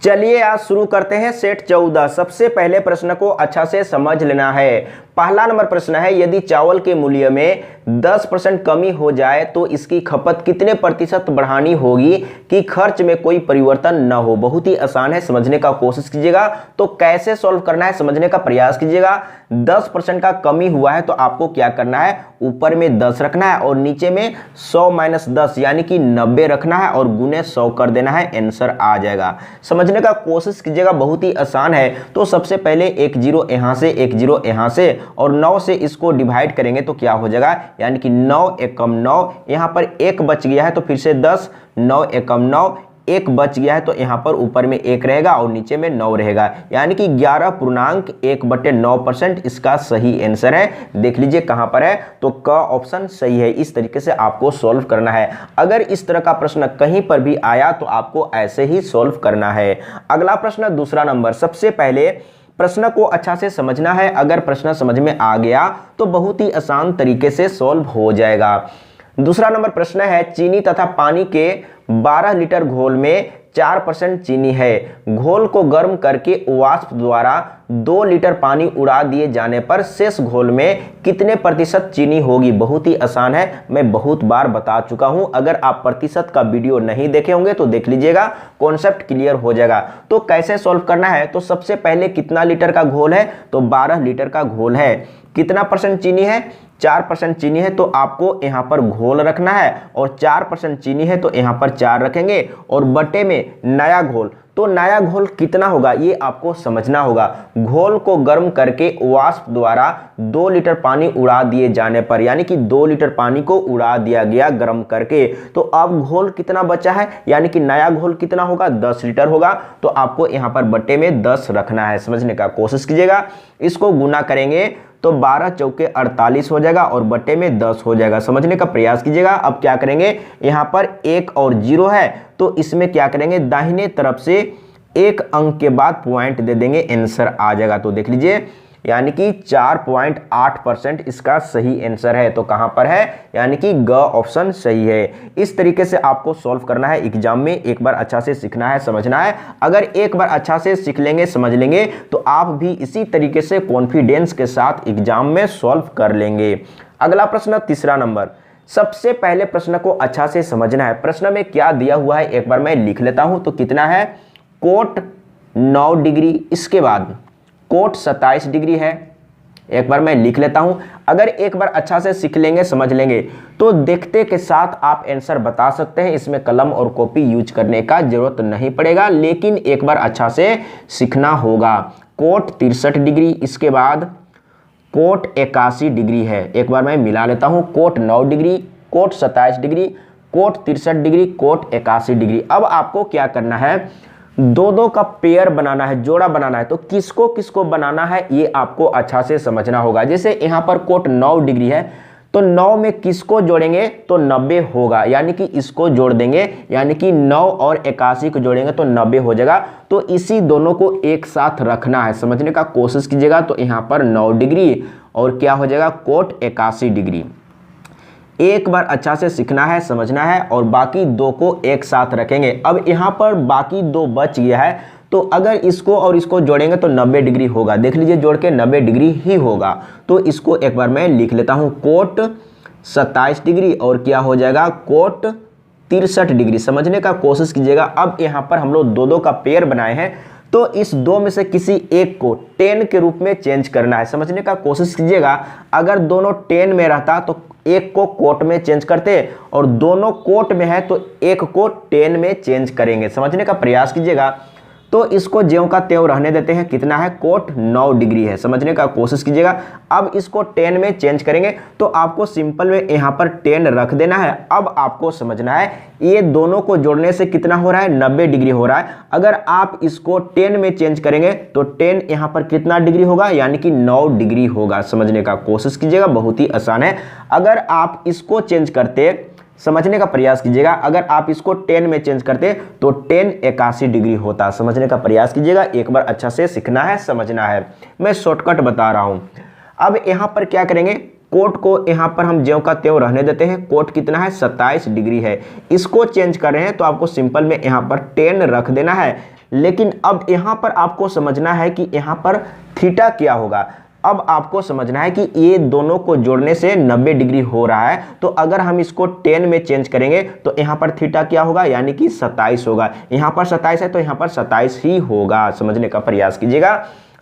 चलिए आज शुरू करते हैं सेट 14। सबसे पहले प्रश्न को अच्छा से समझ लेना है। पहला नंबर प्रश्न है, यदि चावल के मूल्य में 10% कमी हो जाए तो इसकी खपत कितने प्रतिशत बढ़ानी होगी कि खर्च में कोई परिवर्तन न हो। बहुत ही आसान है, समझने का कोशिश कीजिएगा। तो कैसे सॉल्व करना है समझने का प्रयास कीजिएगा। 10% का कमी हुआ है तो आपको क्या करना है, ऊपर में 10 रखना है और नीचे में 100 - 10 यानी कि 90 रखना है और गुने 100 कर देना है, आंसर आ जाएगा। समझने का कोशिश कीजिएगा, बहुत ही आसान है। तो सबसे पहले एक 0 यहाँ से, एक 0 यहाँ से और 9 से इसको डिवाइड करेंगे तो क्या हो जाएगा, यानी कि 9 एकम 9, यहाँ पर 1 बच गया है तो फिर से 10, 9 एकम 9, 1 बच गया है तो यहाँ पर ऊपर में 1 रहेगा और नीचे में 9 रहेगा, यानी कि 11.1/9% इसका सही आंसर है। देख लीजिए कहाँ पर है, तो क ऑप्शन सही है। इस तरीके से आपको सॉल्व करना है। अगर इस तरह का प्रश्न कहीं पर भी आया तो आपको ऐसे ही सॉल्व करना है। अगला प्रश्न दूसरा नंबर। सबसे पहले प्रश्न को अच्छा से समझना है। अगर प्रश्न समझ में आ गया तो बहुत ही आसान तरीके से सॉल्व हो जाएगा। दूसरा नंबर प्रश्न है, चीनी तथा पानी के 12 लीटर घोल में 4% चीनी है। घोल को गर्म करके वाष्प द्वारा 2 लीटर पानी उड़ा दिए जाने पर शेष घोल में कितने प्रतिशत चीनी होगी। बहुत ही आसान है, मैं बहुत बार बता चुका हूं। अगर आप प्रतिशत का वीडियो नहीं देखे होंगे तो देख लीजिएगा, कॉन्सेप्ट क्लियर हो जाएगा। तो कैसे सॉल्व करना है, तो सबसे पहले कितना लीटर का घोल है, तो 12 लीटर का घोल है। कितना परसेंट चीनी है, 4% चीनी है, तो आपको यहाँ पर घोल रखना है और 4% चीनी है तो यहाँ पर 4 रखेंगे और बटे में नया घोल, तो नया घोल कितना होगा ये आपको समझना होगा। घोल को गर्म करके वाष्प द्वारा 2 लीटर पानी उड़ा दिए जाने पर, यानी कि 2 लीटर पानी को उड़ा दिया गया गर्म करके, तो अब घोल कितना बचा है, यानी कि नया घोल कितना होगा, 10 लीटर होगा। तो आपको यहाँ पर बटे में 10 रखना है। समझने का कोशिश कीजिएगा। इसको गुना करेंगे तो 12 चौके 48 हो जाएगा और बटे में 10 हो जाएगा। समझने का प्रयास कीजिएगा। अब क्या करेंगे, यहाँ पर 1 और 0 है तो इसमें क्या करेंगे, दाहिने तरफ से 1 अंक के बाद पॉइंट दे देंगे, आंसर आ जाएगा। तो देख लीजिए, यानी कि 4.8% इसका सही आंसर है। तो कहां पर है, यानी कि ग ऑप्शन सही है। इस तरीके से आपको सॉल्व करना है एग्जाम में। एक बार अच्छा से सीखना है, समझना है। अगर एक बार अच्छा से सीख लेंगे, समझ लेंगे, तो आप भी इसी तरीके से कॉन्फिडेंस के साथ एग्जाम में सॉल्व कर लेंगे। अगला प्रश्न तीसरा नंबर। सबसे पहले प्रश्न को अच्छा से समझना है। प्रश्न में क्या दिया हुआ है एक बार मैं लिख लेता हूं। तो कितना है, कोट 9 डिग्री, इसके बाद कोट 27 डिग्री है। एक बार मैं लिख लेता हूं। अगर एक बार अच्छा से सीख लेंगे, समझ लेंगे, तो देखते के साथ आप आंसर बता सकते हैं। इसमें कलम और कॉपी यूज करने का जरूरत नहीं पड़ेगा, लेकिन एक बार अच्छा से सीखना होगा। कोट 63 डिग्री, इसके बाद कोट 81 डिग्री है। एक बार मैं मिला लेता हूं, cot 9 degree, cot 27 degree, cot 63 degree, cot 81 degree. अब आपको क्या करना है, दो का पेयर बनाना है, जोड़ा बनाना है। तो किसको किसको बनाना है ये आपको अच्छा से समझना होगा। जैसे यहाँ पर कोट 9 डिग्री है तो 9 में किसको जोड़ेंगे, तो 90 होगा, यानी कि इसको जोड़ देंगे, यानी कि 9 और 81 को जोड़ेंगे तो 90 हो जाएगा। तो इसी दोनों को एक साथ रखना है, समझने का कोशिश कीजिएगा। तो यहाँ पर 9 डिग्री और क्या हो जाएगा, कोट 81 डिग्री। एक बार अच्छा से सीखना है, समझना है और बाकी 2 को एक साथ रखेंगे। अब यहाँ पर बाकी 2 बच गया है, तो अगर इसको और इसको जोड़ेंगे तो 90 डिग्री होगा। देख लीजिए, जोड़ के 90 डिग्री ही होगा। तो इसको एक बार मैं लिख लेता हूँ, कोट 27 डिग्री और क्या हो जाएगा, कोट 63 डिग्री। समझने का कोशिश कीजिएगा। अब यहाँ पर हम लोग 2 का पेयर बनाए हैं, तो इस 2 में से किसी एक को 10 के रूप में चेंज करना है। समझने का कोशिश कीजिएगा। अगर दोनों 10 में रहता तो एक को कोट में चेंज करते, और दोनों कोट में है तो एक को 10 में चेंज करेंगे। समझने का प्रयास कीजिएगा। तो इसको ज्यों का त्यों रहने देते हैं। कितना है, कोट 9 डिग्री है। समझने का कोशिश कीजिएगा। अब इसको 10 में चेंज करेंगे तो आपको सिंपल में यहाँ पर 10 रख देना है। अब आपको समझना है, ये दोनों को जोड़ने से कितना हो रहा है, 90 डिग्री हो रहा है। अगर आप इसको 10 में चेंज करेंगे तो 10 यहाँ पर कितना डिग्री होगा, यानी कि 9 डिग्री होगा। समझने का कोशिश कीजिएगा, बहुत ही आसान है। अगर आप इसको चेंज करते, समझने का प्रयास कीजिएगा, अगर आप इसको 10 में चेंज करते तो 10 81 डिग्री होता। समझने का प्रयास कीजिएगा। एक बार अच्छा से सीखना है, समझना है। मैं शॉर्टकट बता रहा हूं। अब यहाँ पर क्या करेंगे, कोट को यहाँ पर हम ज्यों का त्यों रहने देते हैं। कोट कितना है, 27 डिग्री है। इसको चेंज कर रहे हैं तो आपको सिंपल में यहाँ पर 10 रख देना है। लेकिन अब यहाँ पर आपको समझना है कि यहाँ पर थीटा क्या होगा। अब आपको समझना है कि ये दोनों को जोड़ने से 90 डिग्री हो रहा है, तो अगर हम इसको 10 में चेंज करेंगे तो यहाँ पर थीटा क्या होगा, यानी कि 27 होगा। यहाँ पर 27 है तो यहाँ पर 27 ही होगा, समझने का प्रयास कीजिएगा।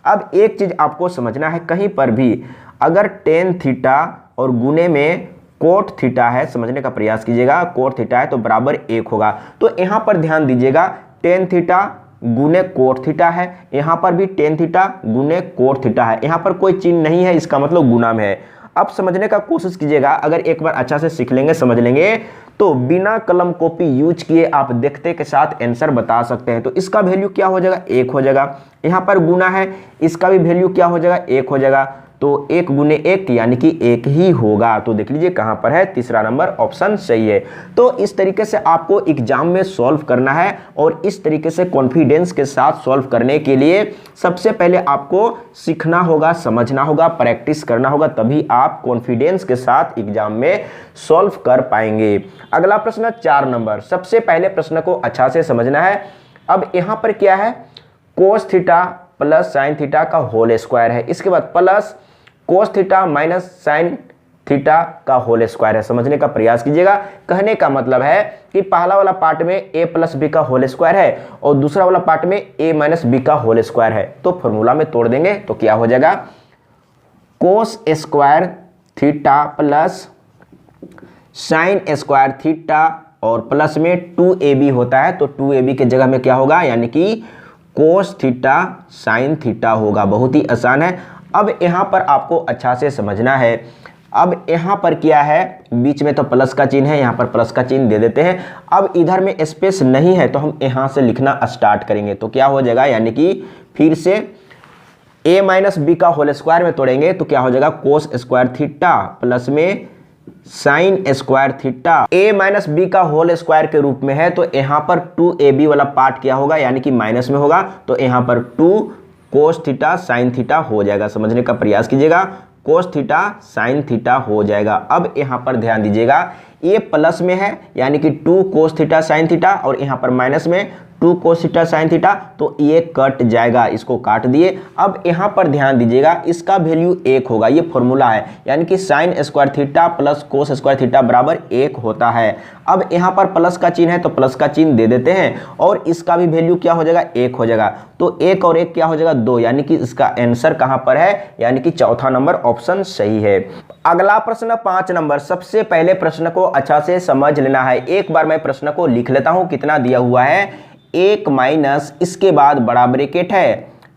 अब एक चीज आपको समझना है, कहीं पर भी अगर टेन थीटा और गुने में कोट थीटा है, समझने का प्रयास कीजिएगा, कोट थीटा है तो बराबर 1 होगा। तो यहाँ पर ध्यान दीजिएगा, टेन थीटा गुने कोट थीटा है, यहाँ पर भी टेन थीटा गुने कोट थीटा है, यहाँ पर कोई चिन्ह नहीं है, इसका मतलब गुना में है। अब समझने का कोशिश कीजिएगा, अगर एक बार अच्छा से सीख लेंगे, समझ लेंगे, तो बिना कलम कॉपी यूज किए आप देखते के साथ आंसर बता सकते हैं। तो इसका वैल्यू क्या हो जाएगा, 1 हो जाएगा। यहाँ पर गुना है, इसका भी वैल्यू क्या हो जाएगा, 1 हो जाएगा। तो 1 गुने 1 यानी कि 1 ही होगा। तो देख लीजिए कहां पर है, तीसरा नंबर ऑप्शन सही है। तो इस तरीके से आपको एग्जाम में सॉल्व करना है, और इस तरीके से कॉन्फिडेंस के साथ सॉल्व करने के लिए सबसे पहले आपको सीखना होगा, समझना होगा, प्रैक्टिस करना होगा, तभी आप कॉन्फिडेंस के साथ एग्जाम में सॉल्व कर पाएंगे। अगला प्रश्न 4 नंबर, सबसे पहले प्रश्न को अच्छा से समझना है। अब यहां पर क्या है, cos theta plus sine theta का होल स्क्वायर है, इसके बाद plus cos theta minus sine theta का होल स्क्वायर है, समझने का प्रयास कीजिएगा। कहने का मतलब है कि पहला वाला पार्ट में a प्लस बी का होल स्क्वायर है और दूसरा वाला पार्ट में a माइनस बी का होल स्क्वायर है। तो फॉर्मूला में तोड़ देंगे तो क्या हो जाएगा, cos square theta plus sign square theta और प्लस में 2ab होता है, तो 2ab के जगह में क्या होगा, यानी कि कोस थीटा साइन थीटा होगा। बहुत ही आसान है। अब यहाँ पर आपको अच्छा से समझना है। अब यहाँ पर क्या है, बीच में तो प्लस का चिन्ह है, यहाँ पर प्लस का चिन्ह दे देते हैं। अब इधर में स्पेस नहीं है तो हम यहाँ से लिखना स्टार्ट करेंगे, तो क्या हो जाएगा, यानी कि फिर से a माइनस बी का होल स्क्वायर में तोड़ेंगे तो क्या हो जाएगा, कोस स्क्वायर थीटा प्लस में sine square theta. a minus B का होल स्क्वायर के रूप में है, तो यहाँ पर 2ab वाला पार्ट क्या होगा, यानी कि माइनस में होगा, तो यहाँ पर 2 कोस थीटा साइन थीटा हो जाएगा, समझने का प्रयास कीजिएगा, कोस थीटा साइन थीटा हो जाएगा। अब यहाँ पर ध्यान दीजिएगा, ये प्लस में है यानी कि 2 कोस थीटा साइन थीटा, और यहाँ पर माइनस में 2 कोस थीटा साइन थीटा, तो ये कट जाएगा, इसको काट दिए। अब यहाँ पर ध्यान दीजिएगा, इसका वैल्यू 1 होगा, ये फॉर्मूला है, यानी कि sign square theta plus cos square theta बराबर 1 होता है। अब यहाँ पर प्लस का चिन्ह है तो प्लस का चिन्ह दे देते हैं, और इसका भी वैल्यू क्या हो जाएगा, 1 हो जाएगा। तो 1 और 1 क्या हो जाएगा, 2, यानी कि इसका आंसर कहाँ पर है, यानी कि चौथा नंबर ऑप्शन सही है। अगला प्रश्न 5 नंबर, सबसे पहले प्रश्न को अच्छा से समझ लेना है। एक बार मैं प्रश्न को लिख लेता हूँ, कितना दिया हुआ है, 1 माइनस इसके बाद बड़ा ब्रैकेट है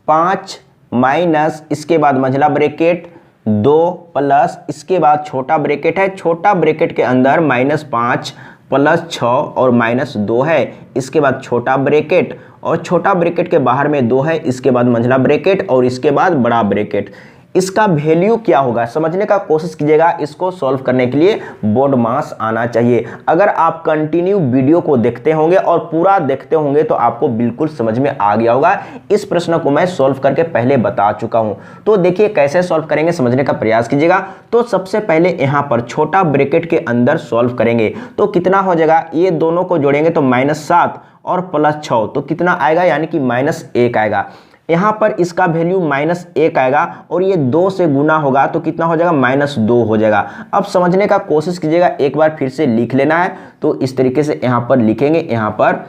5 माइनस इसके बाद मंझला ब्रैकेट 2 प्लस इसके बाद छोटा ब्रैकेट है, छोटा ब्रैकेट के अंदर -5 प्लस 6 और -2 है, इसके बाद छोटा ब्रैकेट और छोटा ब्रैकेट के बाहर में 2 है, इसके बाद मंझला ब्रैकेट और इसके बाद बड़ा ब्रैकेट। इसका वैल्यू क्या होगा, समझने का कोशिश कीजिएगा। इसको सॉल्व करने के लिए बोर्ड मास आना चाहिए। अगर आप कंटिन्यू वीडियो को देखते होंगे और पूरा देखते होंगे तो आपको बिल्कुल समझ में आ गया होगा। इस प्रश्न को मैं सॉल्व करके पहले बता चुका हूं, तो देखिए कैसे सॉल्व करेंगे, समझने का प्रयास कीजिएगा। तो सबसे पहले यहां पर छोटा ब्रैकेट के अंदर सॉल्व करेंगे तो कितना हो जाएगा, ये दोनों को जोड़ेंगे तो -7 और +6 तो कितना आएगा, यानी कि -1 आएगा। यहाँ पर इसका वैल्यू -1 आएगा और ये 2 से गुना होगा तो कितना हो जाएगा, -2 हो जाएगा। अब समझने का कोशिश कीजिएगा, एक बार फिर से लिख लेना है। तो इस तरीके से यहाँ पर लिखेंगे, यहाँ पर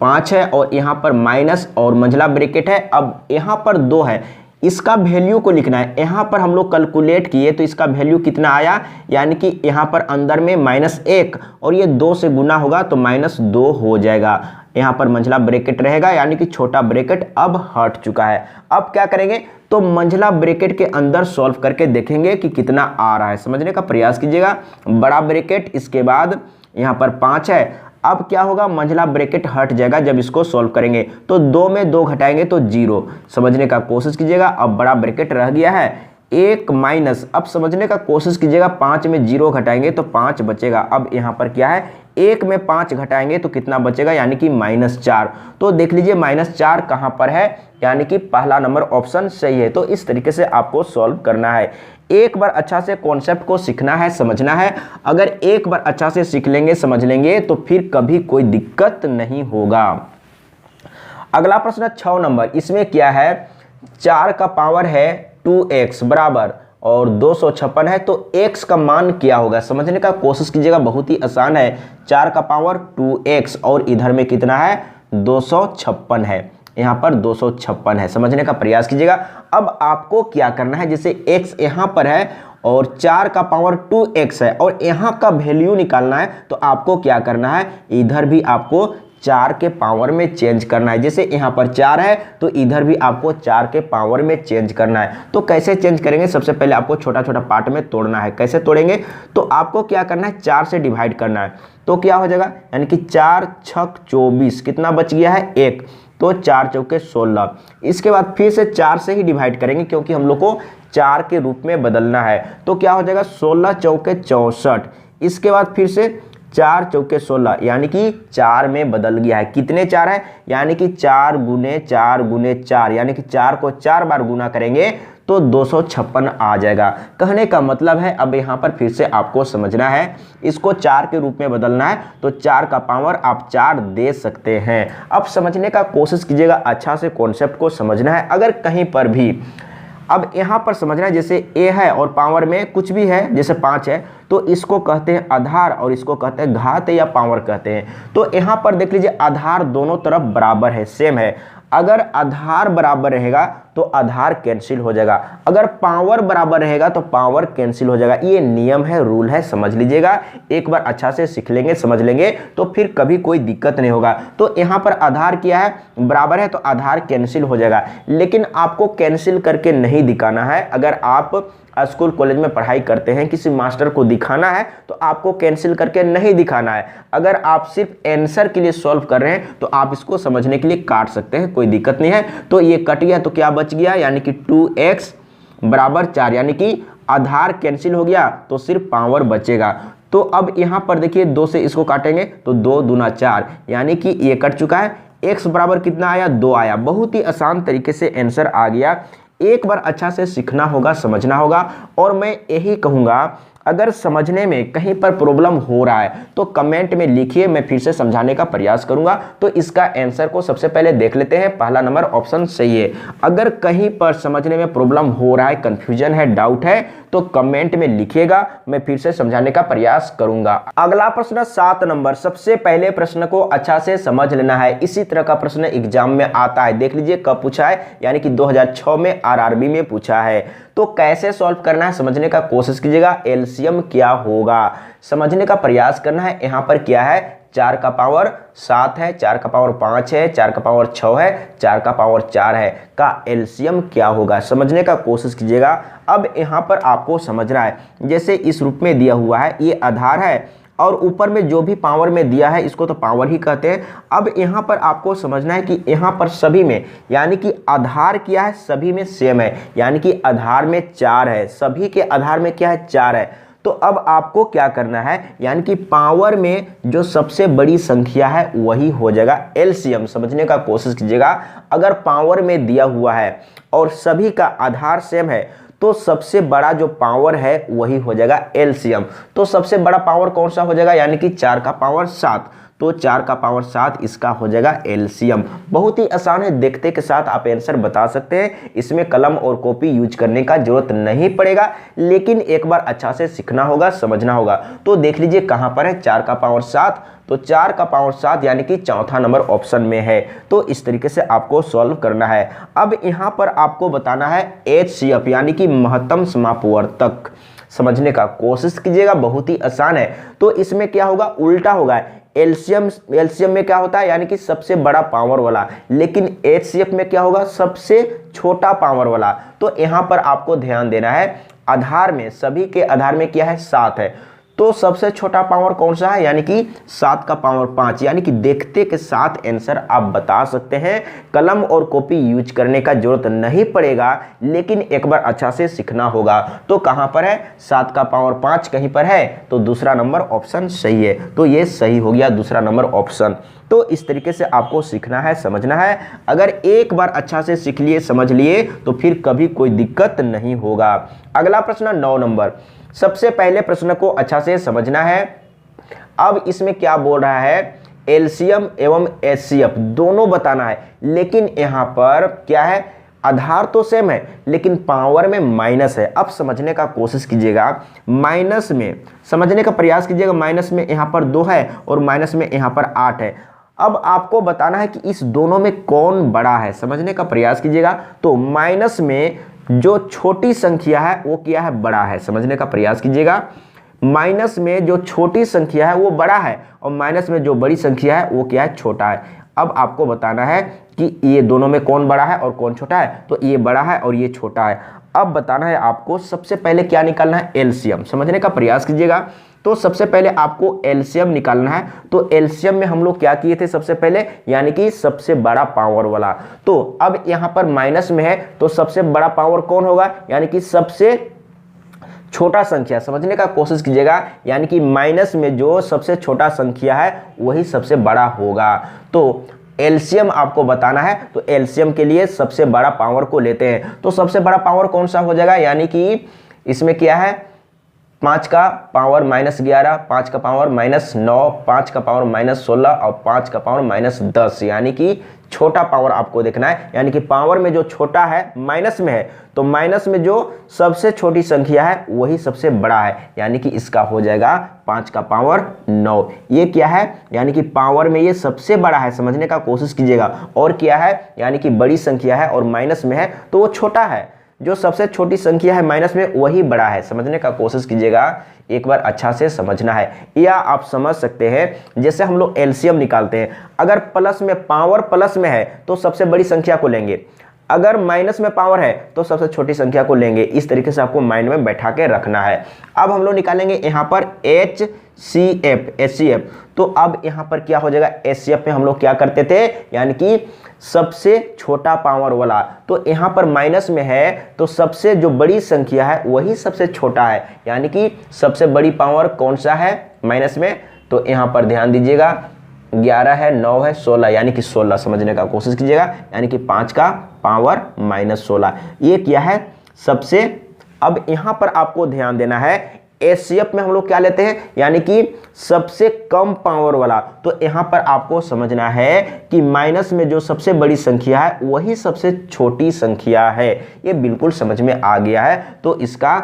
5 है और यहाँ पर माइनस और मंझला ब्रैकेट है। अब यहाँ पर 2 है, इसका वैल्यू को लिखना है। यहाँ पर हम लोग कैलकुलेट किए तो इसका वैल्यू कितना आया, यानी कि यहाँ पर अंदर में -1 और ये 2 से गुना होगा तो -2 हो जाएगा। यहाँ पर मंझला ब्रैकेट रहेगा, यानी कि छोटा ब्रैकेट अब हट चुका है। अब क्या करेंगे, तो मंझला ब्रैकेट के अंदर सॉल्व करके देखेंगे कि कितना आ रहा है, समझने का प्रयास कीजिएगा। बड़ा ब्रैकेट, इसके बाद यहाँ पर 5 है। अब क्या होगा, मंझला ब्रैकेट हट जाएगा जब इसको सॉल्व करेंगे, तो 2 में 2 घटाएंगे तो 0, समझने का कोशिश कीजिएगा। अब बड़ा ब्रैकेट रह गया है 1 माइनस, अब समझने का कोशिश कीजिएगा, 5 में 0 घटाएंगे तो 5 बचेगा। अब यहाँ पर क्या है, 1 में 5 घटाएंगे तो कितना बचेगा, यानी कि -4। तो देख लीजिए -4 कहाँ पर है, यानी कि पहला नंबर ऑप्शन सही है। तो इस तरीके से आपको सॉल्व करना है। एक बार अच्छा से कॉन्सेप्ट को सीखना है, समझना है। अगर एक बार अच्छा से सीख लेंगे, समझ लेंगे, तो फिर कभी कोई दिक्कत नहीं होगा। अगला प्रश्न 6 नंबर, इसमें क्या है, 4 का पावर है 2x बराबर और 256 है, तो x का मान क्या होगा, समझने का कोशिश कीजिएगा, बहुत ही आसान है। 4 का पावर 2x और इधर में कितना है 256 है, यहाँ पर 256 है, समझने का प्रयास कीजिएगा। अब आपको क्या करना है, जैसे x यहाँ पर है और 4 का पावर 2x है और यहाँ का वैल्यू निकालना है, तो आपको क्या करना है, इधर भी आपको 4 के पावर में चेंज करना है। जैसे यहाँ पर 4 है तो इधर भी आपको 4 के पावर में चेंज करना है। तो कैसे चेंज करेंगे, सबसे पहले आपको छोटा छोटा पार्ट में तोड़ना है। कैसे तोड़ेंगे, तो आपको क्या करना है, 4 से डिवाइड करना है, तो क्या हो जाएगा, यानी कि 4 छक 24, कितना बच गया है 1, तो 4 चौके 16। इसके बाद फिर से 4 से ही डिवाइड करेंगे क्योंकि हम लोग को 4 के रूप में बदलना है, तो क्या हो जाएगा 16 चौके 64। इसके बाद फिर से 4 चौके 16, यानी कि 4 में बदल गया है। कितने 4 है, यानी कि 4 गुने 4 गुने 4, यानी कि 4 को 4 बार गुना करेंगे तो 256 आ जाएगा। कहने का मतलब है, अब यहाँ पर फिर से आपको समझना है, इसको 4 के रूप में बदलना है, तो 4 का पावर आप 4 दे सकते हैं। अब समझने का कोशिश कीजिएगा, अच्छा से कॉन्सेप्ट को समझना है। अगर कहीं पर भी अब यहाँ पर समझना है, जैसे a है और पावर में कुछ भी है, जैसे 5 है, तो इसको कहते हैं आधार और इसको कहते हैं घात या पावर कहते हैं। तो यहाँ पर देख लीजिए, आधार दोनों तरफ बराबर है, सेम है। अगर आधार बराबर रहेगा तो आधार कैंसिल हो जाएगा, अगर पावर बराबर रहेगा तो पावर कैंसिल हो जाएगा। ये नियम है, रूल है, समझ लीजिएगा। एक बार अच्छा से सीख लेंगे, समझ लेंगे, तो फिर कभी कोई दिक्कत नहीं होगा। तो यहाँ पर आधार क्या है, बराबर है, तो आधार कैंसिल हो जाएगा। लेकिन आपको कैंसिल करके नहीं दिखाना है। अगर आप स्कूल कॉलेज में पढ़ाई करते हैं, किसी मास्टर को दिखाना है तो आपको कैंसिल करके नहीं दिखाना है। अगर आप सिर्फ आंसर के लिए सॉल्व कर रहे हैं तो आप इसको समझने के लिए काट सकते हैं, कोई दिक्कत नहीं है। तो ये कट गया तो क्या बच गया, यानी कि 2x बराबर 4, यानी कि आधार कैंसिल हो गया तो सिर्फ पावर बचेगा। तो अब यहाँ पर देखिए 2 से इसको काटेंगे तो 2 दूना 4, यानी कि ये कट चुका है। x बराबर कितना आया, 2 आया। बहुत ही आसान तरीके से आंसर आ गया। एक बार अच्छा से सीखना होगा, समझना होगा। और मैं यही कहूँगा, अगर समझने में कहीं पर प्रॉब्लम हो रहा है तो कमेंट में लिखिए, मैं फिर से समझाने का प्रयास करूंगा। तो इसका आंसर को सबसे पहले देख लेते हैं। पहला नंबर ऑप्शन सही है। अगर कहीं पर समझने में प्रॉब्लम हो रहा है, कंफ्यूजन है, डाउट है, तो कमेंट में लिखिएगा, मैं फिर से समझाने का प्रयास करूंगा। अगला प्रश्न 7 नंबर, सबसे पहले प्रश्न को अच्छा से समझ लेना है। इसी तरह का प्रश्न एग्जाम में आता है, देख लीजिए कब पूछा है, यानी कि 2006 में आरआरबी में पूछा है। तो कैसे सॉल्व करना है समझने का कोशिश कीजिएगा। एलसीएम क्या होगा समझने का प्रयास करना है। यहाँ पर क्या है, 4 का पावर 7 है, 4 का पावर 5 है, 4 का पावर 6 है, 4 का पावर 4 है, का एलसीएम क्या होगा समझने का कोशिश कीजिएगा। अब यहाँ पर आपको समझना है, जैसे इस रूप में दिया हुआ है, ये आधार है और ऊपर में जो भी पावर में दिया है इसको तो पावर ही कहते हैं। अब यहाँ पर आपको समझना है कि यहाँ पर सभी में, यानी कि आधार क्या है, सभी में सेम है, यानी कि आधार में 4 है, सभी के आधार में क्या है, 4 है। तो अब आपको क्या करना है, यानी कि पावर में जो सबसे बड़ी संख्या है वही हो जाएगा एलसीएम। समझने का कोशिश कीजिएगा। अगर पावर में दिया हुआ है और सभी का आधार सेम है तो सबसे बड़ा जो पावर है वही हो जाएगा एलसीएम। तो सबसे बड़ा पावर कौन सा हो जाएगा, यानी कि 4 का पावर 7, तो 4 का पावर 7 इसका हो जाएगा एलसीएम। बहुत ही आसान है, देखते के साथ आप आंसर बता सकते हैं। इसमें कलम और कॉपी यूज करने का जरूरत नहीं पड़ेगा, लेकिन एक बार अच्छा से सीखना होगा, समझना होगा। तो देख लीजिए कहां पर है 4 का पावर 7, तो 4 का पावर 7 यानी कि चौथा नंबर ऑप्शन में है। तो इस तरीके से आपको सॉल्व करना है। अब यहां पर आपको बताना है एचसीएफ यानी कि महत्तम समापवर्तक। समझने का कोशिश कीजिएगा, बहुत ही आसान है। तो इसमें क्या होगा, उल्टा होगा। एलसीएम में क्या होता है, यानी कि सबसे बड़ा पावर वाला, लेकिन एचसीएफ में क्या होगा, सबसे छोटा पावर वाला। तो यहां पर आपको ध्यान देना है, आधार में सभी के आधार में क्या है, 7 है, तो सबसे छोटा पावर कौन सा है, यानी कि 7 का पावर 5। यानी कि देखते के साथ आंसर आप बता सकते हैं। कलम और कॉपी यूज करने का जरूरत नहीं पड़ेगा, लेकिन एक बार अच्छा से सीखना होगा। तो कहां पर है, 7 का पावर 5 कहीं पर है, तो दूसरा नंबर ऑप्शन सही है। तो ये सही हो गया दूसरा नंबर ऑप्शन। तो इस तरीके से आपको सीखना है, समझना है। अगर एक बार अच्छा से सीख लिए, समझ लिए, तो फिर कभी कोई दिक्कत नहीं होगा। अगला प्रश्न 9 नंबर, सबसे पहले प्रश्न को अच्छा से समझना है। अब इसमें क्या बोल रहा है, एलसीएम एवं एचसीएफ दोनों बताना है, लेकिन यहां पर क्या है, आधार तो सेम है लेकिन पावर में माइनस है। अब समझने का कोशिश कीजिएगा, माइनस में समझने का प्रयास कीजिएगा। माइनस में यहां पर 2 है और माइनस में यहां पर 8 है। अब आपको बताना है कि इस दोनों में कौन बड़ा है, समझने का प्रयास कीजिएगा। तो माइनस में जो छोटी संख्या है वो क्या है, बड़ा है, समझने का प्रयास कीजिएगा। माइनस में जो छोटी संख्या है वो बड़ा है और माइनस में जो बड़ी संख्या है वो क्या है, छोटा है। अब आपको बताना है कि ये दोनों में कौन बड़ा है और कौन छोटा है। तो ये बड़ा है और ये छोटा है। अब बताना है आपको सबसे पहले क्या निकालना है, एलसीएम, समझने का प्रयास कीजिएगा। तो सबसे पहले आपको एलसीएम निकालना है। तो एलसीएम में हम लोग क्या किए थे सबसे पहले, यानी कि सबसे बड़ा पावर वाला। तो अब यहां पर माइनस में है तो सबसे बड़ा पावर कौन होगा, यानी कि सबसे छोटा संख्या, समझने का कोशिश कीजिएगा। यानी कि माइनस में जो सबसे छोटा संख्या है वही सबसे बड़ा होगा। तो एलसीएम आपको बताना है, तो एलसीएम के लिए सबसे बड़ा पावर को लेते हैं। तो सबसे बड़ा पावर कौन सा हो जाएगा, यानी कि इसमें क्या है, 5 का पावर -11, 5 का पावर -9, 5 का पावर -16 और 5 का पावर -10, यानी कि छोटा पावर आपको देखना है। यानी कि पावर में जो छोटा है माइनस में है, तो माइनस में जो सबसे छोटी संख्या है वही सबसे बड़ा है, यानी कि इसका हो जाएगा 5 का पावर 9। ये क्या है, यानी कि पावर में ये सबसे बड़ा है, समझने का कोशिश कीजिएगा। और क्या है, यानी कि बड़ी संख्या है और माइनस में है तो वो छोटा है। जो सबसे छोटी संख्या है माइनस में वही बड़ा है, समझने का कोशिश कीजिएगा। एक बार अच्छा से समझना है। या आप समझ सकते हैं जैसे हम लोग एलसीएम निकालते हैं, अगर प्लस में पावर प्लस में है तो सबसे बड़ी संख्या को लेंगे, अगर माइनस में पावर है तो सबसे छोटी संख्या को लेंगे। इस तरीके से आपको माइंड में बैठा के रखना है। अब हम लोग निकालेंगे यहाँ पर HCF। तो अब यहाँ पर क्या हो जाएगा, HCF में हम लोग क्या करते थे, यानी कि सबसे छोटा पावर वाला। तो यहाँ पर माइनस में है तो सबसे जो बड़ी संख्या है वही सबसे छोटा है, यानी कि सबसे बड़ी पावर कौन सा है माइनस में। तो यहाँ पर ध्यान दीजिएगा, 11 है, 9 है, 16, यानी कि 16, समझने का कोशिश कीजिएगा। यानी कि 5 का पावर -16, ये क्या है सबसे। अब यहाँ पर आपको ध्यान देना है, एचसीएफ में हम लोग क्या लेते हैं, यानी कि सबसे कम पावर वाला। तो यहाँ पर आपको समझना है कि माइनस में जो सबसे बड़ी संख्या है वही सबसे छोटी संख्या है। ये बिल्कुल समझ में आ गया है। तो इसका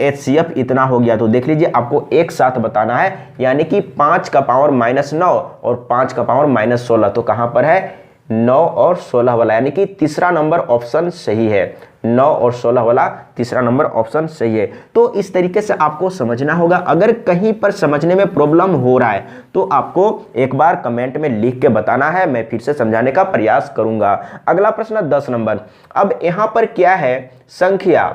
HCF इतना हो गया। तो देख लीजिए आपको एक साथ बताना है, यानी कि 5 का पावर -9 और 5 का पावर -16। तो कहाँ पर है, 9 और 16 वाला, यानी कि तीसरा नंबर ऑप्शन सही है। 9 और 16 वाला तीसरा नंबर ऑप्शन सही है। तो इस तरीके से आपको समझना होगा। अगर कहीं पर समझने में प्रॉब्लम हो रहा है तो आपको एक बार कमेंट में लिख के बताना है, मैं फिर से समझाने का प्रयास करूंगा। अगला प्रश्न 10 नंबर। अब यहाँ पर क्या है, संख्या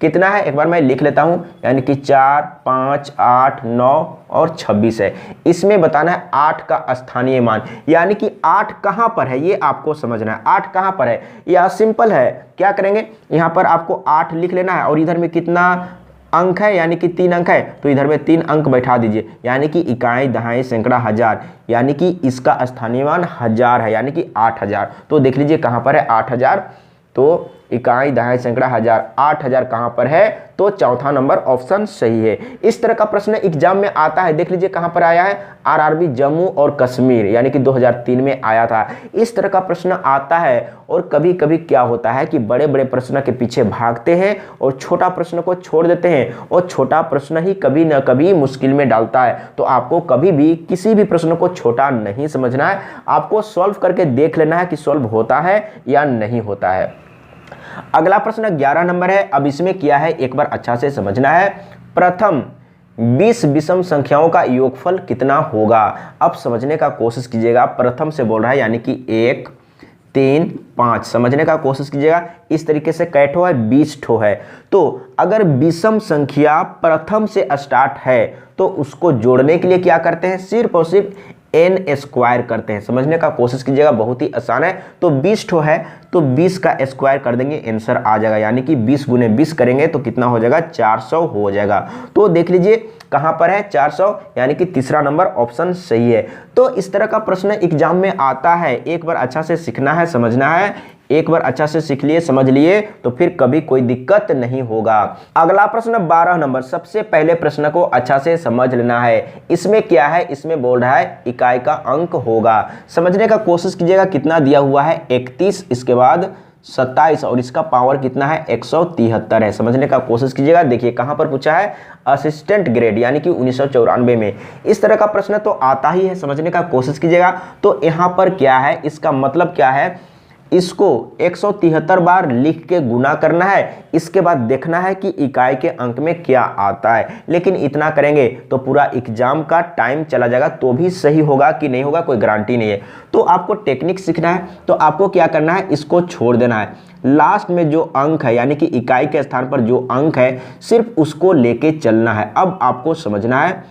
कितना है एक बार मैं लिख लेता हूं, यानी कि 4, 5, 8, 9 और 26 है। इसमें बताना है 8 का स्थानीय मान, यानी कि 8 कहां पर है ये आपको समझना है। 8 कहां पर है, यह सिंपल है। क्या करेंगे, यहां पर आपको 8 लिख लेना है और इधर में कितना अंक है, यानी कि 3 अंक है, तो इधर में 3 अंक बैठा दीजिए, यानी कि इकाई दहाई सैकड़ा हजार, यानी कि इसका स्थानीय मान 1000 है, यानी कि 8000। तो देख लीजिए कहां पर है 8000। तो इकाई दहाई सैकड़ा हजार, 8000 कहां पर है, तो चौथा नंबर ऑप्शन सही है। इस तरह का प्रश्न एग्जाम में आता है। देख लीजिए कहां पर आया है, आरआरबी जम्मू और कश्मीर, यानी कि 2003 में आया था। इस तरह का प्रश्न आता है। और कभी कभी क्या होता है कि बड़े बड़े प्रश्न के पीछे भागते हैं और छोटा प्रश्न को छोड़ देते हैं, और छोटा प्रश्न ही कभी न कभी मुश्किल में डालता है। तो आपको कभी भी किसी भी प्रश्न को छोटा नहीं समझना है, आपको सॉल्व करके देख लेना है कि सॉल्व होता है या नहीं होता है। अगला प्रश्न 11 नंबर है। अब इसमें क्या है एक बार अच्छा से समझना है। प्रथम 20 विषम संख्याओं का योगफल कितना होगा। अब समझने का कोशिश कीजिएगा। प्रथम से बोल रहा है, यानी कि 1, 3, 5, समझने का कोशिश कीजिएगा। इस तरीके से कै ठो है, 20 ठो है। तो अगर विषम संख्या प्रथम से स्टार्ट है तो उसको जोड़ने के लिए क्या करते हैं, सिर्फ और सिर्फ n स्क्वायर करते हैं। समझने का कोशिश कीजिएगा, बहुत ही आसान है। तो 20 ठो है तो 20 का स्क्वायर कर देंगे, आंसर आ जाएगा, यानी कि 20 गुने 20 करेंगे तो कितना हो जाएगा, 400 हो जाएगा। तो देख लीजिए कहां पर है 400, यानी कि तीसरा नंबर ऑप्शन सही है। तो इस तरह का प्रश्न एग्जाम में आता है, एक बार अच्छा से सीखना है, समझना है। एक बार अच्छा से सीख लिए, समझ लिए तो फिर कभी कोई दिक्कत नहीं होगा। अगला प्रश्न 12 नंबर, सबसे पहले प्रश्न को अच्छा से समझ लेना है। इसमें क्या है, इसमें बोल रहा है इकाई का अंक होगा। समझने का कोशिश कीजिएगा, कितना दिया हुआ है 31, इसके बाद 27 और इसका पावर कितना है 173 है। समझने का कोशिश कीजिएगा। देखिए कहां पर पूछा है, असिस्टेंट ग्रेड यानी कि 1994 में। इस तरह का प्रश्न तो आता ही है, समझने का कोशिश कीजिएगा। तो यहां पर क्या है, इसका मतलब क्या है, इसको 173 बार लिख के गुना करना है, इसके बाद देखना है कि इकाई के अंक में क्या आता है। लेकिन इतना करेंगे तो पूरा एग्जाम का टाइम चला जाएगा, तो भी सही होगा कि नहीं होगा कोई गारंटी नहीं है। तो आपको टेक्निक सीखना है, तो आपको क्या करना है, इसको छोड़ देना है। लास्ट में जो अंक है यानी कि इकाई के स्थान पर जो अंक है सिर्फ उसको लेके चलना है। अब आपको समझना है,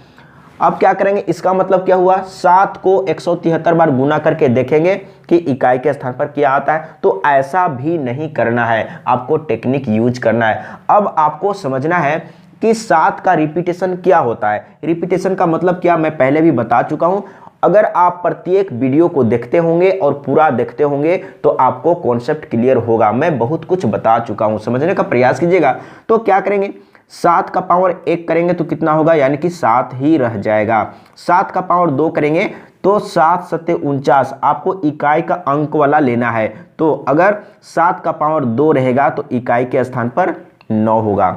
अब क्या करेंगे, इसका मतलब क्या हुआ, 7 को 173 बार गुना करके देखेंगे कि इकाई के स्थान पर क्या आता है। तो ऐसा भी नहीं करना है, आपको टेक्निक यूज करना है। अब आपको समझना है कि 7 का रिपीटेशन क्या होता है। रिपीटेशन का मतलब क्या, मैं पहले भी बता चुका हूं। अगर आप प्रत्येक वीडियो को देखते होंगे और पूरा देखते होंगे तो आपको कॉन्सेप्ट क्लियर होगा। मैं बहुत कुछ बता चुका हूं, समझने का प्रयास कीजिएगा। तो क्या करेंगे, 7 का पावर 1 करेंगे तो कितना होगा, यानी कि 7 ही रह जाएगा। 7 का पावर 2 करेंगे तो 7 सत्ते 49, आपको इकाई का अंक वाला लेना है। तो अगर 7 का पावर 2 रहेगा तो इकाई के स्थान पर 9 होगा।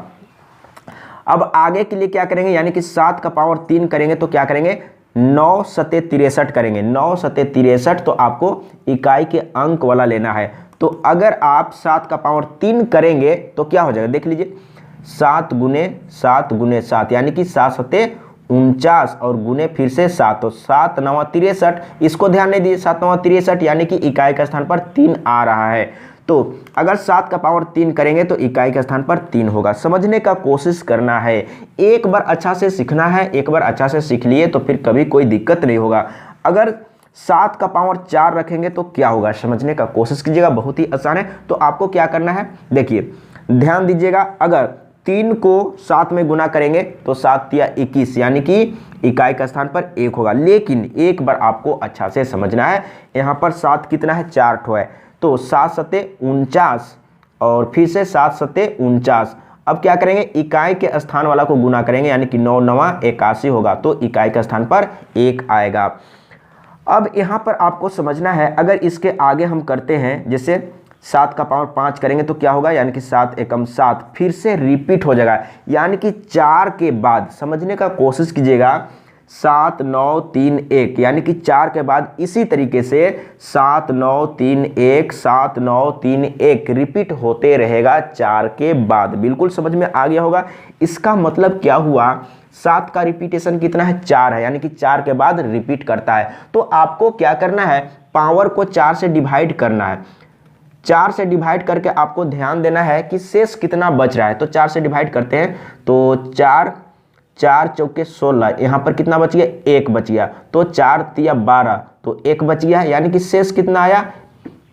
अब आगे के लिए क्या करेंगे, यानी कि 7 का पावर 3 करेंगे तो क्या करेंगे, 9 सत्ते 63 करेंगे। 9 सत्ते 63 तो आपको इकाई के अंक वाला लेना है। तो अगर आप 7 का पावर 3 करेंगे तो क्या हो जाएगा, देख लीजिए, 7 गुने 7 गुने 7 यानी कि 7 सत्ते 49 और गुने फिर से 7, तो 7 9 63, इसको ध्यान नहीं दीजिए, 7 9 63 यानी कि इकाई का स्थान पर 3 आ रहा है। तो अगर 7 का पावर 3 करेंगे तो इकाई के स्थान पर 3 होगा। समझने का कोशिश करना है, एक बार अच्छा से सीखना है, एक बार अच्छा से सीख लिए तो फिर कभी कोई दिक्कत नहीं होगा। अगर 7 का पावर 4 रखेंगे तो क्या होगा, समझने का कोशिश कीजिएगा, बहुत ही आसान है। तो आपको क्या करना है, देखिए ध्यान दीजिएगा, अगर 3 को 7 में गुना करेंगे तो 7 तिया 21 यानी कि इकाई का स्थान पर 1 होगा। लेकिन एक बार आपको अच्छा से समझना है, यहाँ पर 7 कितना है, 4 ठो है, तो 7 सत्ते 49 और फिर से 7 सत्ते 49। अब क्या करेंगे, इकाई के स्थान वाला को गुना करेंगे यानी कि 9 9 81 होगा, तो इकाई का स्थान पर 1 आएगा। अब यहाँ पर आपको समझना है, अगर इसके आगे हम करते हैं, जैसे 7 का पावर 5 करेंगे तो क्या होगा, यानी कि 7 एकम 7, फिर से रिपीट हो जाएगा, यानी कि 4 के बाद, समझने का कोशिश कीजिएगा, 7 9 3 1 यानी कि 4 के बाद इसी तरीके से 7 9 3 1 7 9 3 1 रिपीट होते रहेगा 4 के बाद। बिल्कुल समझ में आ गया होगा। इसका मतलब क्या हुआ, 7 का रिपीटेशन कितना है, 4 है, यानी कि 4 के बाद रिपीट करता है। तो आपको क्या करना है, पावर को 4 से डिवाइड करना है। 4 से डिवाइड करके आपको ध्यान देना है कि शेष कितना बच रहा है। तो 4 से डिवाइड करते हैं तो 4 4 चौके 16, यहाँ पर कितना बच गया, 1 बच गया, तो 4 तिया 12, तो 1 बच गया, यानी कि शेष कितना आया,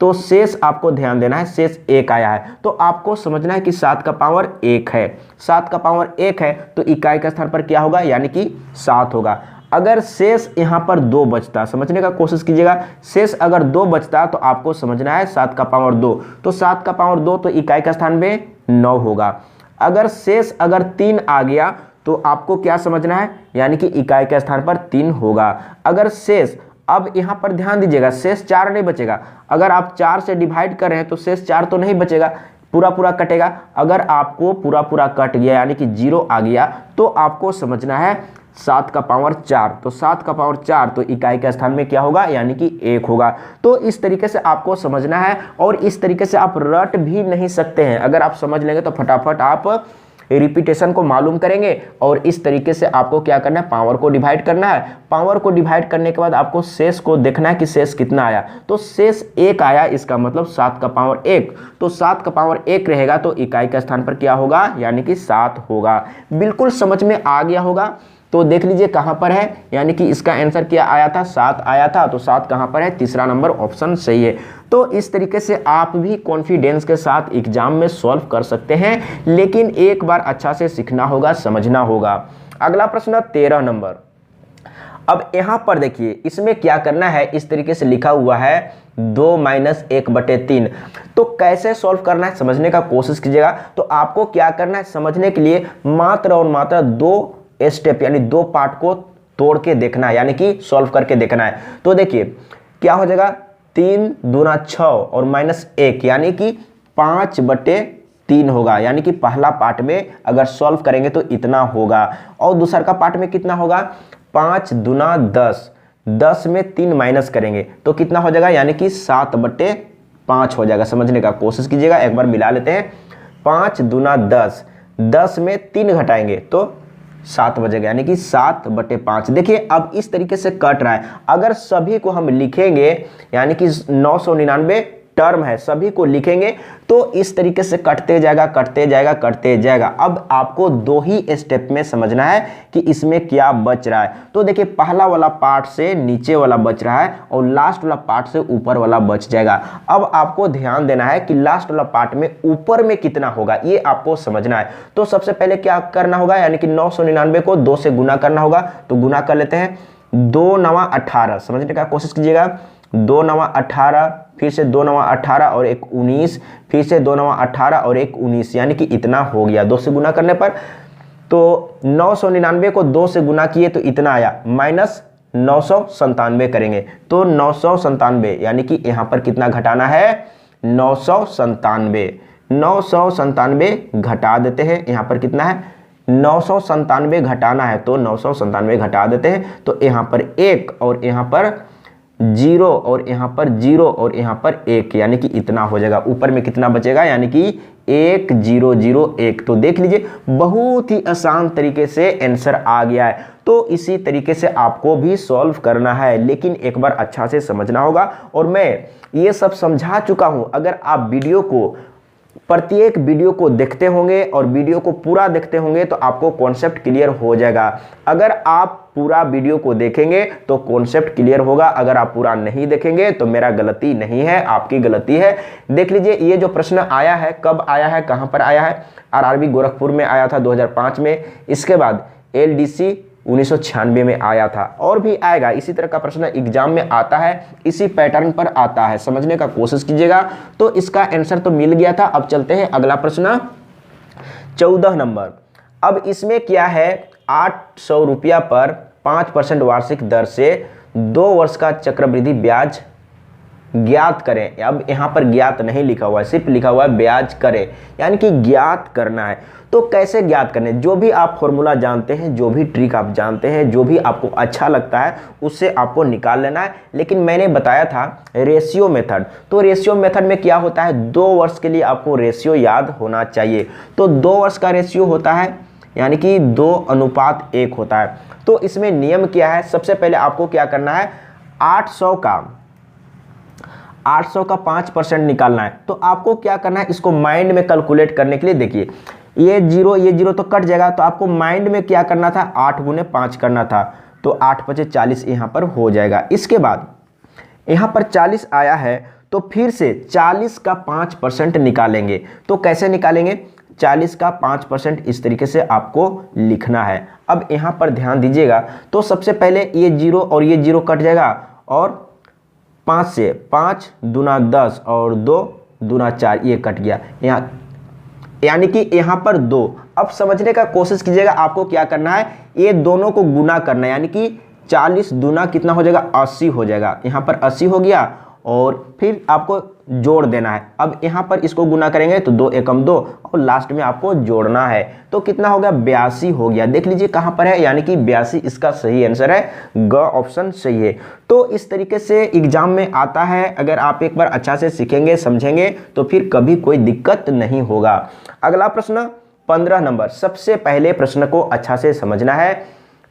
तो शेष आपको ध्यान देना है, शेष 1 आया है। तो आपको समझना है कि 7 का पावर 1 है, 7 का पावर 1 है तो इकाई का स्थान पर क्या होगा, यानी कि 7 होगा। अगर शेष यहाँ पर 2 बचता, समझने का कोशिश कीजिएगा, शेष अगर 2 बचता तो आपको समझना है 7 का पावर 2, तो 7 का पावर 2 तो इकाई का स्थान में 9 होगा। अगर शेष अगर 3 आ गया तो आपको क्या समझना है, यानी कि इकाई के स्थान पर 3 होगा। अगर शेष, अब यहाँ पर ध्यान दीजिएगा, शेष 4 नहीं बचेगा। अगर आप 4 से डिवाइड कर रहे हैं तो शेष 4 तो नहीं बचेगा, पूरा पूरा कटेगा। अगर आपको पूरा पूरा कट गया यानी कि 0 आ गया तो आपको समझना है 7 का पावर 4, तो 7 का पावर 4 तो इकाई के स्थान में क्या होगा, यानी कि 1 होगा। तो इस तरीके से आपको समझना है और इस तरीके से आप रट भी नहीं सकते हैं। अगर आप समझ लेंगे तो फटाफट आप रिपीटेशन को मालूम करेंगे और इस तरीके से आपको क्या करना है, पावर को डिवाइड करना है। पावर को डिवाइड करने के बाद आपको शेष को देखना है कि शेष कितना आया, तो शेष 1 आया, इसका मतलब 7 का पावर 1, तो 7 का पावर 1 रहेगा तो इकाई का स्थान पर क्या होगा, यानी कि 7 होगा। बिल्कुल समझ में आ गया होगा। तो देख लीजिए कहां पर है, यानी कि इसका आंसर क्या आया था, 7 आया था, तो 7 कहां पर है, तीसरा नंबर ऑप्शन सही है। तो इस तरीके से आप भी कॉन्फिडेंस के साथ एग्जाम में सॉल्व कर सकते हैं, लेकिन एक बार अच्छा से सीखना होगा, समझना होगा। अगला प्रश्न 13 नंबर, अब यहां पर देखिए इसमें क्या करना है, इस तरीके से लिखा हुआ है 2 माइनस 1/3। तो कैसे सॉल्व करना है समझने का कोशिश कीजिएगा। तो आपको क्या करना है, समझने के लिए मात्र और मात्र 2 स्टेप यानी 2 पार्ट को तोड़ के देखना है, यानी कि सॉल्व करके देखना है। तो देखिए क्या हो जाएगा, 3 दूना 6 और -1 यानी कि 5/3 होगा। यानी कि पहला पार्ट में अगर सॉल्व करेंगे तो इतना होगा, और दूसरा का पार्ट में कितना होगा, 5 दूना 10, 10 में 3 माइनस करेंगे तो कितना हो जाएगा, यानी कि 7/5 हो जाएगा। समझने का कोशिश कीजिएगा, एक बार मिला लेते हैं। 5 दूना 10, 10 में 3 घटाएंगे तो 7 बजेगा, यानी कि 7/5। देखिए अब इस तरीके से कट रहा है। अगर सभी को हम लिखेंगे, यानी कि 999 टर्म है, सभी को लिखेंगे तो इस तरीके से कटते जाएगा कटते जाएगा कटते जाएगा। अब आपको 2 ही स्टेप में समझना है कि इसमें क्या बच रहा है। तो देखिए पहला वाला पार्ट से नीचे वाला बच रहा है और लास्ट वाला पार्ट से ऊपर वाला बच जाएगा। अब आपको ध्यान देना है कि लास्ट वाला पार्ट में ऊपर में कितना होगा, ये आपको समझना है। तो सबसे पहले क्या करना होगा, यानी कि 999 को 2 से गुना करना होगा। तो गुना कर लेते हैं, 2 9 18, समझने का कोशिश कीजिएगा। 2 9 18, फिर से 2 9 18 और 1 19, फिर से 2 9 18 और 1 19, यानी कि इतना हो गया 2 से गुना करने पर। तो 999 को 2 से गुना किए तो इतना आया, माइनस 997 करेंगे तो 997, यानी कि यहाँ पर कितना घटाना है, 997। 997 घटा देते हैं, यहाँ पर कितना है, 997 घटाना है तो 997 घटा देते हैं। तो यहाँ पर 1 और यहाँ पर 0 और यहाँ पर 0 और यहाँ पर 1, यानी कि इतना हो जाएगा। ऊपर में कितना बचेगा, यानी कि 1001। तो देख लीजिए बहुत ही आसान तरीके से आंसर आ गया है। तो इसी तरीके से आपको भी सॉल्व करना है, लेकिन एक बार अच्छा से समझना होगा। और मैं ये सब समझा चुका हूँ, अगर आप प्रत्येक वीडियो को देखते होंगे और वीडियो को पूरा देखते होंगे तो आपको कॉन्सेप्ट क्लियर हो जाएगा। अगर आप पूरा वीडियो को देखेंगे तो कॉन्सेप्ट क्लियर होगा, अगर आप पूरा नहीं देखेंगे तो मेरा गलती नहीं है, आपकी गलती है। देख लीजिए ये जो प्रश्न आया है, कब आया है, कहां पर आया है, आरआरबी गोरखपुर में आया था 2005 में। इसके बाद एलडीसी 1996 में आया था, और भी आएगा। इसी तरह का प्रश्न एग्जाम में आता है, इसी पैटर्न पर आता है, समझने का कोशिश कीजिएगा। तो इसका आंसर तो मिल गया था। अब चलते हैं अगला प्रश्न 14 नंबर। अब इसमें क्या है, 800 रुपया पर 5% वार्षिक दर से 2 वर्ष का चक्रवृद्धि ब्याज ज्ञात करें। अब यहाँ पर ज्ञात नहीं लिखा हुआ है, सिर्फ लिखा हुआ है ब्याज करें, यानी कि ज्ञात करना है। तो कैसे ज्ञात करने, जो भी आप फॉर्मूला जानते हैं, जो भी ट्रिक आप जानते हैं, जो भी आपको अच्छा लगता है उससे आपको निकाल लेना है। लेकिन मैंने बताया था रेशियो मेथड, तो रेशियो मेथड में क्या होता है, 2 वर्ष के लिए आपको रेशियो याद होना चाहिए। तो 2 वर्ष का रेशियो होता है, यानी कि 2:1 होता है। तो इसमें नियम क्या है, सबसे पहले आपको क्या करना है, 800 का 5% निकालना है। तो आपको क्या करना है, इसको माइंड में कैलकुलेट करने के लिए देखिए ये जीरो तो कट जाएगा। तो आपको माइंड में क्या करना था, 8 गुने 5 करना था। तो 8 × 5 = 40 यहाँ पर हो जाएगा। इसके बाद यहाँ पर 40 आया है तो फिर से 40 का 5% निकालेंगे। तो कैसे निकालेंगे, 40 का 5% इस तरीके से आपको लिखना है। अब यहाँ पर ध्यान दीजिएगा, तो सबसे पहले ये 0 और ये 0 कट जाएगा, और 5 से 5 दूना 10 और 2 दूना 4, ये कट गया यहाँ, यानी कि यहाँ पर 2। अब समझने का कोशिश कीजिएगा, आपको क्या करना है, ये दोनों को गुना करना है, यानी कि 40 दूना कितना हो जाएगा, 80 हो जाएगा। यहाँ पर 80 हो गया, और फिर आपको जोड़ देना है। अब यहाँ पर इसको गुना करेंगे तो 2 एकम 2, और लास्ट में आपको जोड़ना है। तो कितना हो गया, 82 हो गया। देख लीजिए कहाँ पर है, यानी कि 82 इसका सही आंसर है, ग ऑप्शन सही है। तो इस तरीके से एग्जाम में आता है। अगर आप एक बार अच्छा से सीखेंगे समझेंगे तो फिर कभी कोई दिक्कत नहीं होगा। अगला प्रश्न 15 नंबर। सबसे पहले प्रश्न को अच्छा से समझना है।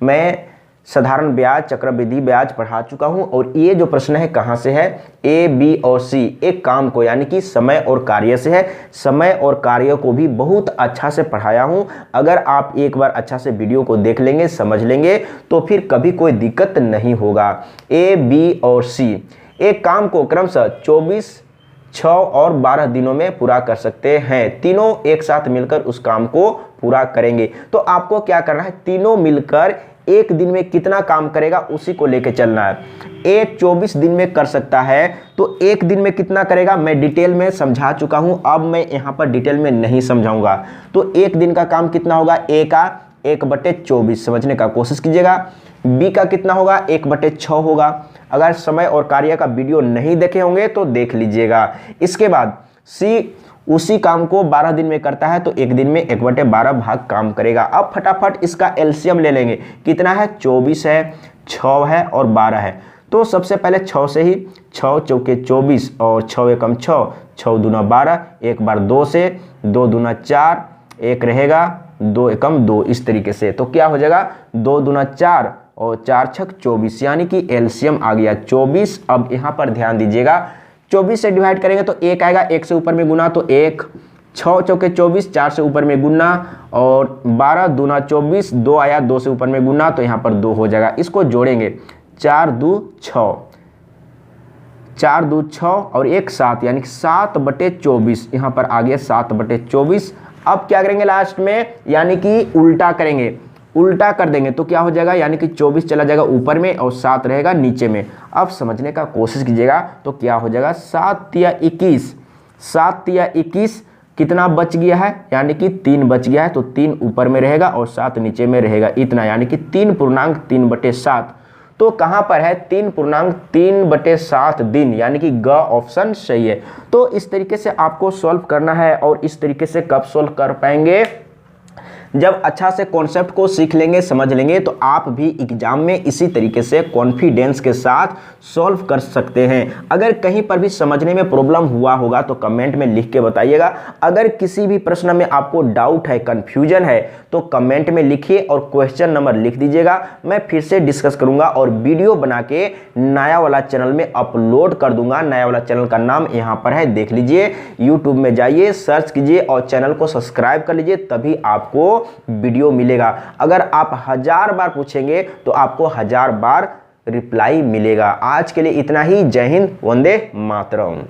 मैं साधारण ब्याज, चक्रवृद्धि ब्याज पढ़ा चुका हूं, और ये जो प्रश्न है कहां से है, ए, बी और सी एक काम को, यानी कि समय और कार्य से है। समय और कार्य को भी बहुत अच्छा से पढ़ाया हूं। अगर आप एक बार अच्छा से वीडियो को देख लेंगे, समझ लेंगे, तो फिर कभी कोई दिक्कत नहीं होगा। ए, बी और सी एक काम को क्रमशः 24, 6 और 12 दिनों में पूरा कर सकते हैं। तीनों एक साथ मिलकर उस काम को पूरा करेंगे। तो आपको क्या करना है, तीनों मिलकर एक दिन में कितना काम करेगा उसी को लेके चलना है। ए 24 दिन में कर सकता है तो एक दिन में कितना करेगा मैं डिटेल में समझा चुका हूं, अब मैं यहां पर डिटेल में नहीं समझाऊंगा। तो एक दिन का काम कितना होगा, ए का 1/24 समझने का कोशिश कीजिएगा। बी का कितना होगा 1/6 होगा। अगर समय और कार्य का वीडियो नहीं देखे होंगे तो देख लीजिएगा। इसके बाद सी उसी काम को 12 दिन में करता है तो एक दिन में 1/12 भाग काम करेगा। अब फटाफट इसका एलसीएम ले लेंगे, कितना है 24 है, 6 है और 12 है। तो सबसे पहले 6 से ही, 6 चौके 24 और 6 एकम 6, 6 दूना 12, एक बार 2 से, 2 दूना 4, एक रहेगा 2 एकम 2, इस तरीके से। तो क्या हो जाएगा 2 दूना 4 और 4 छक 24, यानी कि एलसीएम आ गया 24। अब यहाँ पर ध्यान दीजिएगा 24 से डिवाइड करेंगे तो 1 आएगा, 1 से ऊपर में गुना तो 1, 6 चौके 24, 4 से ऊपर में गुना और 12 दूना 24, 2 आया 2 से ऊपर में गुना तो यहाँ पर 2 हो जाएगा। इसको जोड़ेंगे 4 2 6, 4 2 6 और 1 7, यानी कि 7/24 यहाँ पर आ गया 7/24। अब क्या करेंगे लास्ट में, यानी कि उल्टा करेंगे, उल्टा कर देंगे तो क्या हो जाएगा, यानी कि 24 चला जाएगा ऊपर में और 7 रहेगा नीचे में। अब समझने का कोशिश कीजिएगा तो क्या हो जाएगा 7 या 21, 7 या 21 कितना बच गया है, यानी कि 3 बच गया है तो 3 ऊपर में रहेगा और 7 नीचे में रहेगा, इतना यानी कि 3.3/7। तो कहाँ पर है 3.3/7 दिन, यानी कि ग ऑप्शन सही है। तो इस तरीके से आपको सॉल्व करना है और इस तरीके से कब सॉल्व कर पाएंगे, जब अच्छा से कॉन्सेप्ट को सीख लेंगे, समझ लेंगे तो आप भी एग्जाम में इसी तरीके से कॉन्फिडेंस के साथ सॉल्व कर सकते हैं। अगर कहीं पर भी समझने में प्रॉब्लम हुआ होगा तो कमेंट में लिख के बताइएगा। अगर किसी भी प्रश्न में आपको डाउट है, कंफ्यूजन है तो कमेंट में लिखिए और क्वेश्चन नंबर लिख दीजिएगा। मैं फिर से डिस्कस करूंगा और वीडियो बना के नया वाला चैनल में अपलोड कर दूंगा। नया वाला चैनल का नाम यहाँ पर है, देख लीजिए, यूट्यूब में जाइए, सर्च कीजिए और चैनल को सब्सक्राइब कर लीजिए, तभी आपको वीडियो मिलेगा। अगर आप 1000 बार पूछेंगे तो आपको 1000 बार रिप्लाई मिलेगा। आज के लिए इतना ही। जय हिंद, वंदे मातरम।